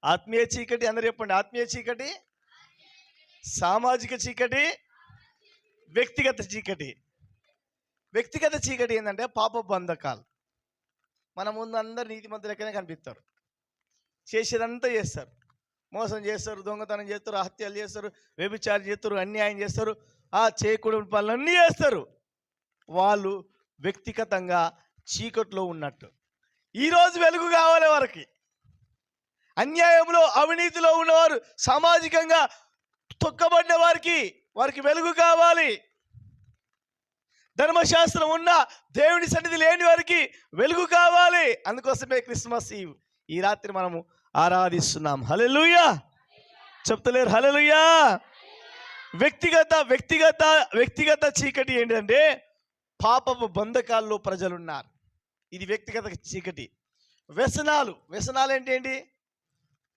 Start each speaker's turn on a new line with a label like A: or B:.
A: ఆత్మీయ చీకటి, అందరూ చెప్పండి. ఆత్మీయ చీకటి, సామాజిక చీకటి, వ్యక్తిగత చీకటి. వ్యక్తిగత చీకటి ఏంటంటే పాప బంధకాలు. మన ముందు అందరు నీతిమంతుల లెక్కనే కనిపిస్తారు. చేసేదంతా చేస్తారు. మోసం చేస్తారు, దొంగతనం చేస్తారు, హత్యలు చేస్తారు, వ్యభిచారం చేస్తారు, అన్యాయం చేస్తారు, చేయకూడని పనులన్నీ చేస్తారు. వాళ్ళు వ్యక్తిగతంగా చీకట్లో ఉన్నట్టు. ఈరోజు వెలుగు కావాలి వారికి. అన్యాయంలో, అవినీతిలో ఉన్నవారు, సామాజికంగా తొక్కబడిన వారికి వెలుగు కావాలి. ధర్మశాస్త్రం ఉన్న దేవుని సన్నిధి లేని వారికి వెలుగు కావాలి. అందుకోసమే క్రిస్మస్ ఈవ్ ఈ రాత్రి మనము ఆరాధిస్తున్నాం. హల్లెలూయా చెప్తలేరు? హల్లెలూయా. వ్యక్తిగత చీకటి ఏంటంటే పాపపు బంధకాల్లో ప్రజలున్నారు. ఇది వ్యక్తిగత చీకటి. వ్యసనాలు ఏంటి?